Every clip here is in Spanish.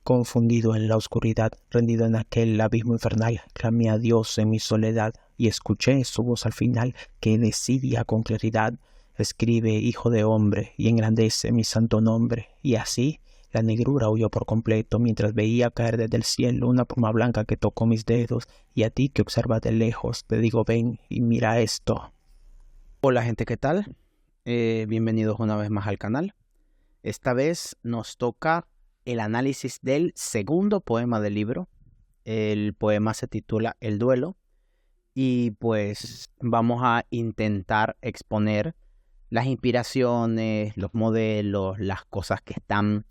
Confundido en la oscuridad, rendido en aquel abismo infernal, clamé a Dios en mi soledad y escuché su voz al final que decía con claridad: escribe, hijo de hombre, y engrandece mi santo nombre. Y así la negrura huyó por completo mientras veía caer desde el cielo una pluma blanca que tocó mis dedos. Y a ti que observas de lejos te digo: ven y mira esto. Hola gente, ¿qué tal? Bienvenidos una vez más al canal. Esta vez nos toca el análisis del segundo poema del libro. El poema se titula El duelo y pues vamos a intentar exponer las inspiraciones, los modelos, las cosas que están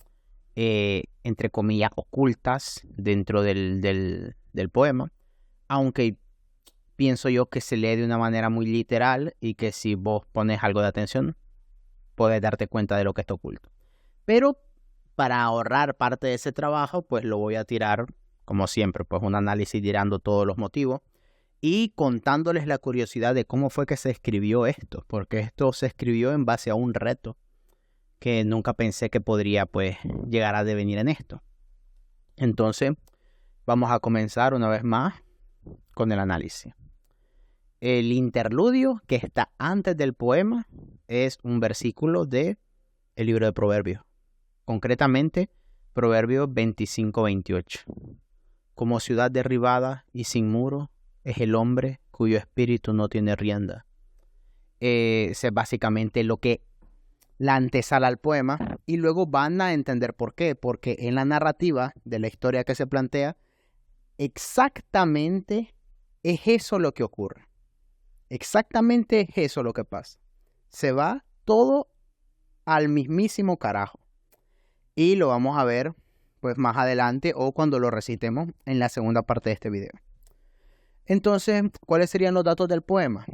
entre comillas ocultas dentro del poema, aunque pienso yo que se lee de una manera muy literal y que si vos pones algo de atención puedes darte cuenta de lo que está oculto. Pero para ahorrar parte de ese trabajo, pues lo voy a tirar, como siempre, pues un análisis tirando todos los motivos y contándoles la curiosidad de cómo fue que se escribió esto, porque esto se escribió en base a un reto que nunca pensé que podría pues llegar a devenir en esto. Entonces, vamos a comenzar una vez más con el análisis. El interludio que está antes del poema es un versículo del libro de Proverbios. Concretamente, Proverbios 25-28. Como ciudad derribada y sin muro es el hombre cuyo espíritu no tiene rienda. Es básicamente lo que la antesala al poema, y luego van a entender por qué. Porque en la narrativa de la historia que se plantea, exactamente es eso lo que ocurre. Exactamente es eso lo que pasa. Se va todo al mismísimo carajo. Y lo vamos a ver pues más adelante o cuando lo recitemos en la segunda parte de este video. Entonces, ¿cuáles serían los datos del poema?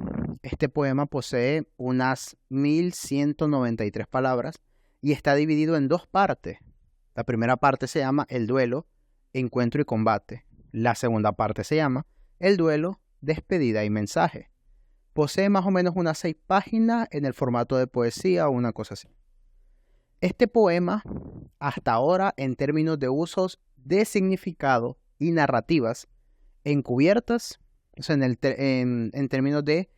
Este poema posee unas 1193 palabras y está dividido en dos partes. La primera parte se llama El duelo, encuentro y combate. La segunda parte se llama El duelo, despedida y mensaje. Posee más o menos unas 6 páginas en el formato de poesía o una cosa así. Este poema, hasta ahora, en términos de usos de significado y narrativas encubiertas, o sea, en términos de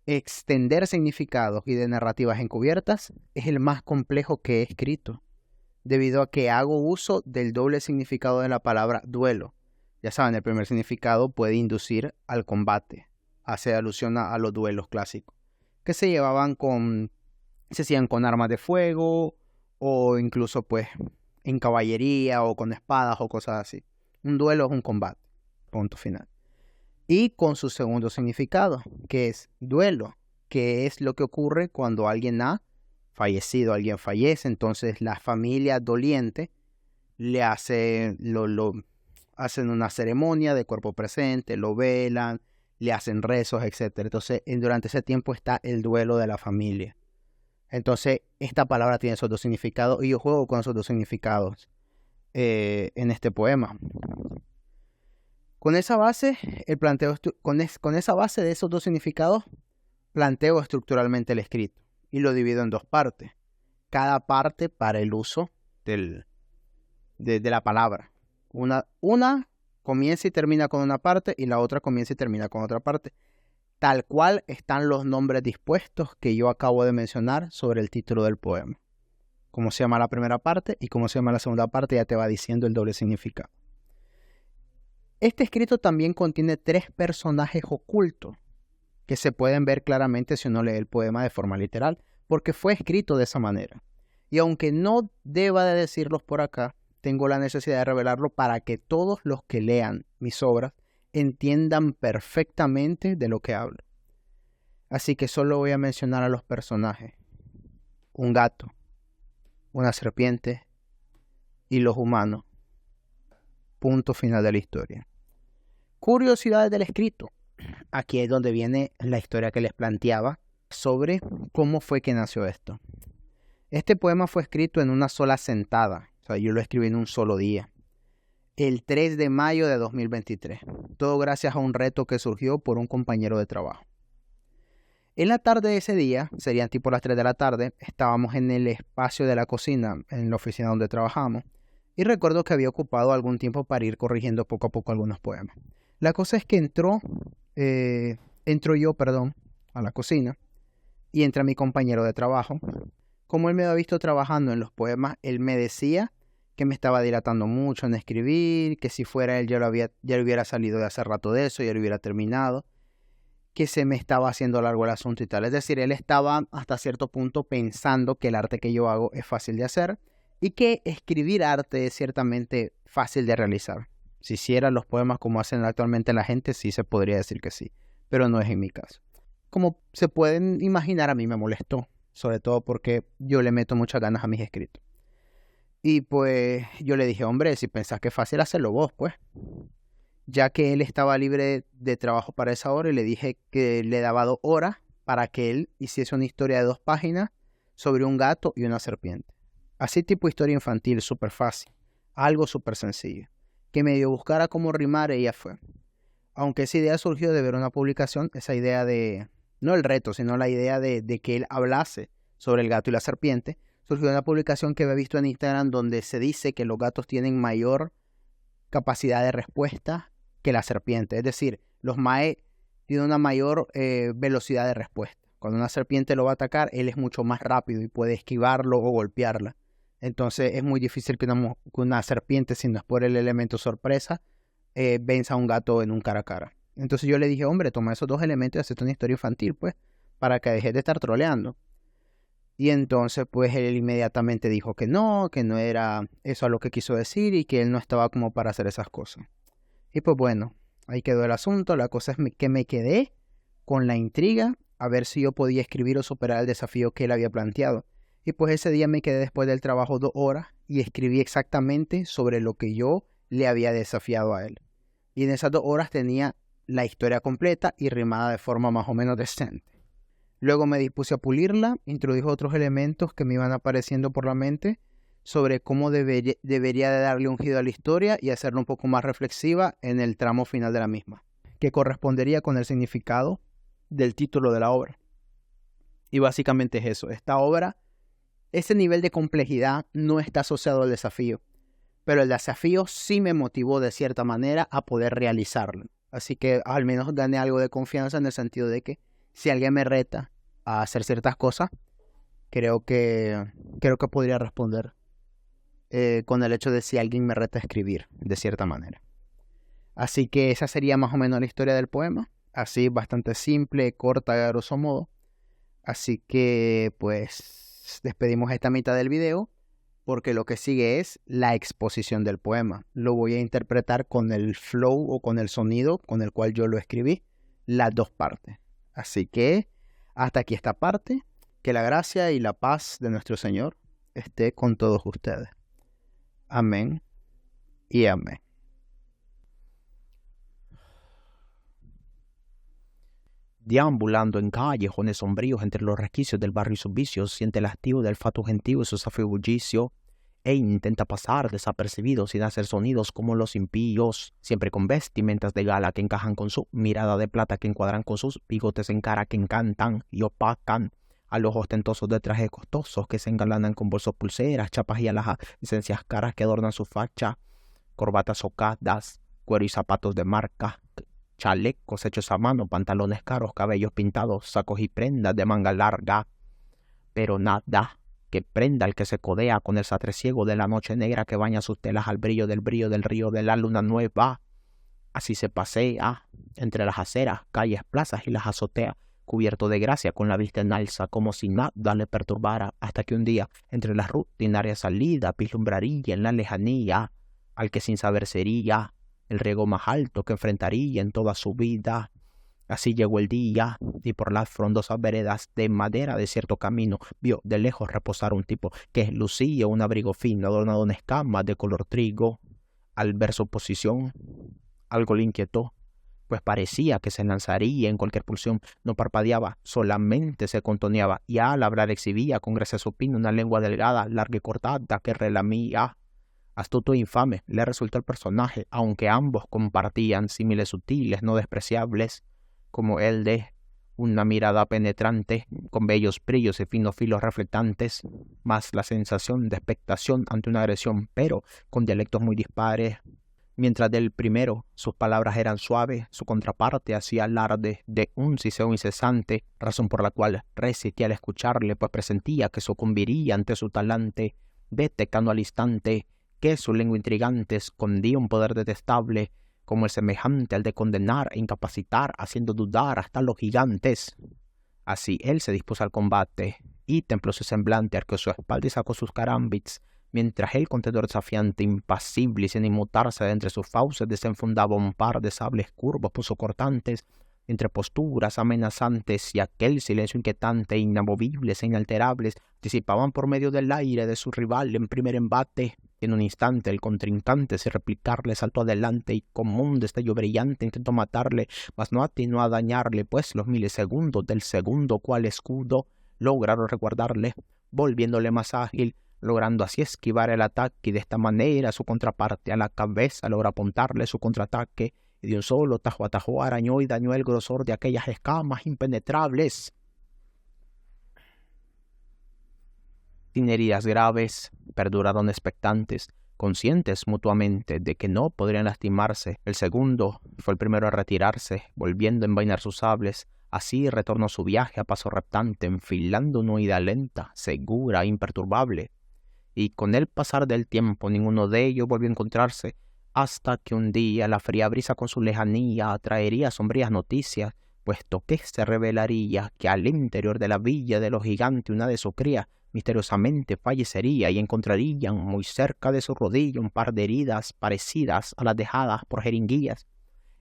extender significados y de narrativas encubiertas, es el más complejo que he escrito, debido a que hago uso del doble significado de la palabra duelo. Ya saben, el primer significado puede inducir al combate, hace alusión a los duelos clásicos, que se hacían con armas de fuego, o incluso pues en caballería, o con espadas, o cosas así. Un duelo es un combate, punto final. Y con su segundo significado, que es duelo, que es lo que ocurre cuando alguien ha fallecido, alguien fallece, entonces la familia doliente le hacen una ceremonia de cuerpo presente, lo velan, le hacen rezos, etc. Entonces, durante ese tiempo está el duelo de la familia. Entonces, esta palabra tiene esos dos significados y yo juego con esos dos significados en este poema. Con esa base, con esa base de esos dos significados, planteo estructuralmente el escrito y lo divido en dos partes. Cada parte para el uso de la palabra. Una comienza y termina con una parte y la otra comienza y termina con otra parte. Tal cual están los nombres dispuestos que yo acabo de mencionar sobre el título del poema. Cómo se llama la primera parte y cómo se llama la segunda parte ya te va diciendo el doble significado. Este escrito también contiene 3 personajes ocultos que se pueden ver claramente si uno lee el poema de forma literal, porque fue escrito de esa manera. Y aunque no deba de decirlos por acá, tengo la necesidad de revelarlo para que todos los que lean mis obras entiendan perfectamente de lo que hablo. Así que solo voy a mencionar a los personajes: un gato, una serpiente y los humanos. Punto final de la historia. Curiosidades del escrito. Aquí es donde viene la historia que les planteaba sobre cómo fue que nació esto. Este poema fue escrito en una sola sentada. O sea, yo lo escribí en un solo día. El 3 de mayo de 2023. Todo gracias a un reto que surgió por un compañero de trabajo. En la tarde de ese día, serían tipo las 3 de la tarde, estábamos en el espacio de la cocina, en la oficina donde trabajamos, Y recuerdo que había ocupado algún tiempo para ir corrigiendo poco a poco algunos poemas. La cosa es que entro yo, a la cocina y entra mi compañero de trabajo. Como él me había visto trabajando en los poemas, él me decía que me estaba dilatando mucho en escribir, que si fuera él ya le hubiera salido de hace rato de eso, ya lo hubiera terminado, que se me estaba haciendo largo el asunto y tal. Es decir, él estaba hasta cierto punto pensando que el arte que yo hago es fácil de hacer y que escribir arte es ciertamente fácil de realizar. Si hiciera los poemas como hacen actualmente la gente, sí se podría decir que sí, pero no es en mi caso. Como se pueden imaginar, a mí me molestó, sobre todo porque yo le meto muchas ganas a mis escritos. Y pues yo le dije, hombre, si pensás que es fácil, hacerlo vos, pues. Ya que él estaba libre de trabajo para esa hora, y le dije que le daba 2 horas para que él hiciese una historia de 2 páginas sobre un gato y una serpiente. Así tipo historia infantil, súper fácil. Algo súper sencillo. Que medio buscara cómo rimar, ella fue. Aunque esa idea surgió de ver una publicación, esa idea de, no el reto, sino la idea de que él hablase sobre el gato y la serpiente, surgió de una publicación que había visto en Instagram donde se dice que los gatos tienen mayor capacidad de respuesta que la serpiente. Es decir, los mae tienen una mayor velocidad de respuesta. Cuando una serpiente lo va a atacar, él es mucho más rápido y puede esquivarlo o golpearla. Entonces es muy difícil que una serpiente, si no es por el elemento sorpresa, venza a un gato en un cara a cara. Entonces yo le dije, hombre, toma esos 2 elementos y hazte una historia infantil, pues, para que dejes de estar troleando. Y entonces, pues, él inmediatamente dijo que no era eso a lo que quiso decir y que él no estaba como para hacer esas cosas. Y pues bueno, ahí quedó el asunto. La cosa es que me quedé con la intriga a ver si yo podía escribir o superar el desafío que él había planteado. Y pues ese día me quedé después del trabajo 2 horas y escribí exactamente sobre lo que yo le había desafiado a él. Y en esas 2 horas tenía la historia completa y rimada de forma más o menos decente. Luego me dispuse a pulirla, introdujo otros elementos que me iban apareciendo por la mente sobre cómo debería de darle un giro a la historia y hacerla un poco más reflexiva en el tramo final de la misma, que correspondería con el significado del título de la obra. Y básicamente es eso. Esta obra, ese nivel de complejidad no está asociado al desafío, pero el desafío sí me motivó de cierta manera a poder realizarlo. Así que al menos gané algo de confianza en el sentido de que si alguien me reta a hacer ciertas cosas, creo que podría responder con el hecho de si alguien me reta a escribir, de cierta manera. Así que esa sería más o menos la historia del poema. Así, bastante simple, corta, a grosso modo. Así que, pues, despedimos esta mitad del video, porque lo que sigue es la exposición del poema. Lo voy a interpretar con el flow o con el sonido con el cual yo lo escribí, las 2 partes. Así que hasta aquí esta parte. Que la gracia y la paz de nuestro Señor esté con todos ustedes. Amén y amén. Deambulando en callejones sombríos entre los resquicios del barrio y sus vicios, siente el hastío del fato gentío y su zafio bullicio, e intenta pasar desapercibido sin hacer sonidos como los impíos, siempre con vestimentas de gala que encajan con su mirada de plata, que encuadran con sus bigotes en cara que encantan y opacan a los ostentosos de trajes costosos que se engalanan con bolsos, pulseras, chapas y alhajas, licencias caras que adornan su facha, corbatas socadas, cuero y zapatos de marca, chalecos hechos a mano, pantalones caros, cabellos pintados, sacos y prendas de manga larga, pero nada que prenda al que se codea con el sastre ciego de la noche negra que baña sus telas al brillo del río de la luna nueva. Así se pasea entre las aceras, calles, plazas y las azoteas, cubierto de gracia con la vista en alza, como si nada le perturbara, hasta que un día, entre las rutinarias salidas, vislumbraría en la lejanía al que sin saber sería el riesgo más alto que enfrentaría en toda su vida. Así llegó el día, y por las frondosas veredas de madera de cierto camino vio de lejos reposar un tipo que lucía un abrigo fino adornado en escamas de color trigo. Al ver su posición, algo le inquietó, pues parecía que se lanzaría en cualquier pulsión. No parpadeaba, solamente se contoneaba, y al hablar exhibía con gracia supina una lengua delgada, larga y cortada que relamía. Astuto e infame le resultó el personaje, aunque ambos compartían símiles sutiles, no despreciables, como el de una mirada penetrante, con bellos brillos y finos filos reflectantes, más la sensación de expectación ante una agresión, pero con dialectos muy dispares. Mientras del primero sus palabras eran suaves, su contraparte hacía alarde de un siseo incesante, razón por la cual resistía al escucharle, pues presentía que sucumbiría ante su talante, detectando al instante que su lengua intrigante escondía un poder detestable, como el semejante al de condenar e incapacitar, haciendo dudar hasta los gigantes. Así él se dispuso al combate, y templó su semblante, arqueó su espalda y sacó sus carambits, mientras el contendor desafiante, impasible y sin inmutarse de entre sus fauces, desenfundaba un par de sables curvos punzocortantes, entre posturas amenazantes y aquel silencio inquietante, inamovibles e inalterables, disipaban por medio del aire de su rival en primer embate. En un instante el contrincante, sin replicarle, saltó adelante y como un destello brillante intentó matarle, mas no atinó a dañarle, pues los milisegundos del segundo cual escudo lograron resguardarle, volviéndole más ágil, logrando así esquivar el ataque, y de esta manera su contraparte a la cabeza logra apuntarle su contraataque, y de un solo tajo a tajo arañó y dañó el grosor de aquellas escamas impenetrables. Sin heridas graves, perduraron expectantes, conscientes mutuamente de que no podrían lastimarse. El segundo fue el primero a retirarse, volviendo a envainar sus sables. Así retornó a su viaje a paso reptante, enfilando una huida lenta, segura e imperturbable. Y con el pasar del tiempo ninguno de ellos volvió a encontrarse, hasta que un día la fría brisa con su lejanía traería sombrías noticias, puesto que se revelaría que al interior de la villa de los gigantes una de sus crías misteriosamente fallecería, y encontrarían muy cerca de su rodilla un par de heridas parecidas a las dejadas por jeringuillas.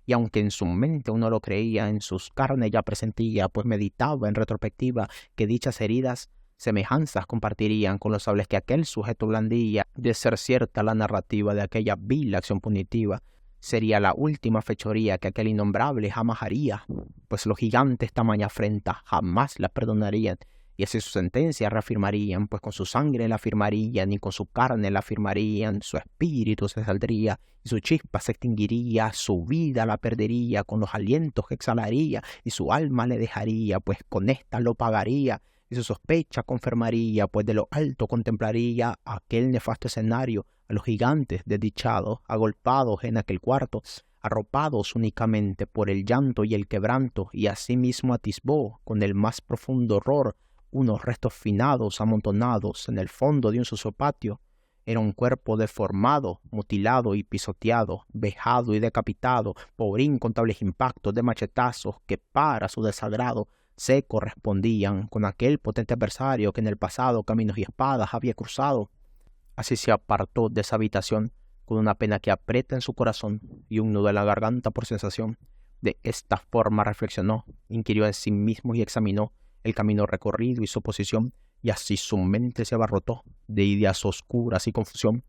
Y aunque en su mente uno lo creía, en sus carnes ya presentía, pues meditaba en retrospectiva, que dichas heridas semejanzas compartirían con los sables que aquel sujeto blandía. De ser cierta la narrativa de aquella vil acción punitiva, sería la última fechoría que aquel innombrable jamás haría, pues los gigantes tamaña afrenta jamás la perdonarían, y así su sentencia reafirmarían, pues con su sangre la firmarían y con su carne la firmarían, su espíritu se saldría y su chispa se extinguiría, su vida la perdería con los alientos que exhalaría, y su alma le dejaría, pues con ésta lo pagaría, y su sospecha confirmaría, pues de lo alto contemplaría aquel nefasto escenario, a los gigantes desdichados, agolpados en aquel cuarto, arropados únicamente por el llanto y el quebranto, y asimismo atisbó con el más profundo horror unos restos finados amontonados en el fondo de un sucio patio. Era un cuerpo deformado, mutilado y pisoteado, vejado y decapitado por incontables impactos de machetazos que para su desagrado se correspondían con aquel potente adversario que en el pasado caminos y espadas había cruzado. Así se apartó de esa habitación con una pena que aprieta en su corazón y un nudo en la garganta por sensación. De esta forma reflexionó, inquirió en sí mismo y examinó el camino recorrido y su posición, y así su mente se abarrotó de ideas oscuras y confusión,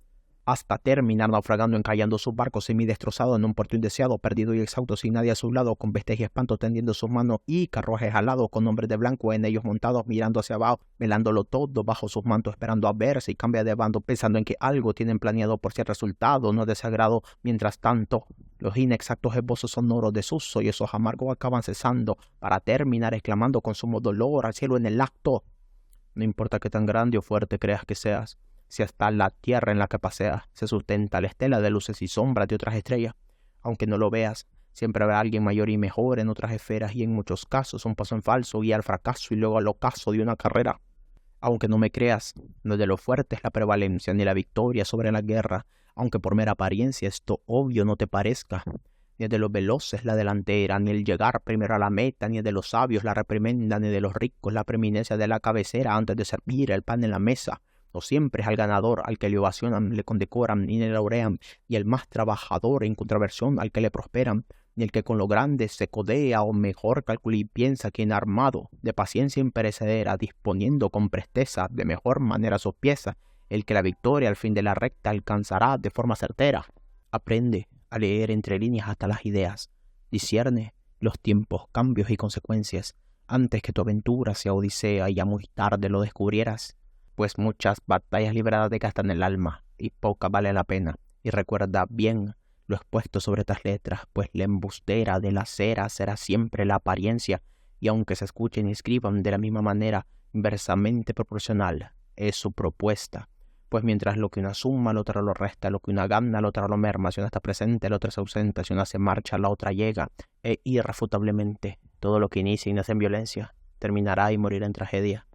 hasta terminar naufragando, encallando su barco semi-destrozado en un puerto indeseado, perdido y exhausto, sin nadie a su lado, con bestia y espanto tendiendo sus manos, y carruajes al lado, con hombres de blanco en ellos montados, mirando hacia abajo, velándolo todo bajo sus mantos, esperando a ver si cambia de bando, pensando en que algo tienen planeado por si el resultado no es de su agrado. Mientras tanto, los inexactos esbozos sonoros de sus sollozos amargos acaban cesando, para terminar exclamando con sumo dolor al cielo en el acto: no importa qué tan grande o fuerte creas que seas, si hasta la tierra en la que paseas se sustenta la estela de luces y sombras de otras estrellas, aunque no lo veas, siempre habrá alguien mayor y mejor en otras esferas, y en muchos casos un paso en falso guía al fracaso y luego al ocaso de una carrera. Aunque no me creas, no es de los fuertes la prevalencia ni la victoria sobre la guerra, aunque por mera apariencia esto obvio no te parezca. Ni es de los veloces la delantera, ni el llegar primero a la meta, ni es de los sabios la reprimenda, ni de los ricos la preeminencia de la cabecera antes de servir el pan en la mesa. No siempre es al ganador al que le ovacionan, le condecoran y le laurean, y el más trabajador en contraversión al que le prosperan, ni el que con lo grande se codea o mejor calcula y piensa, quien armado de paciencia imperecedera, disponiendo con presteza de mejor manera sus piezas, el que la victoria al fin de la recta alcanzará de forma certera. Aprende a leer entre líneas hasta las ideas, discierne los tiempos, cambios y consecuencias, antes que tu aventura sea odisea y ya muy tarde lo descubrieras, pues muchas batallas libradas te gastan el alma y poca vale la pena. Y recuerda bien lo expuesto sobre estas letras, pues la embustera de la cera será siempre la apariencia, y aunque se escuchen y escriban de la misma manera, inversamente proporcional es su propuesta. Pues mientras lo que una suma, la otra lo resta, lo que una gana, la otra lo merma, si una está presente, la otra se ausenta, si una se marcha, la otra llega, e irrefutablemente todo lo que inicia y nace en violencia terminará y morirá en tragedia.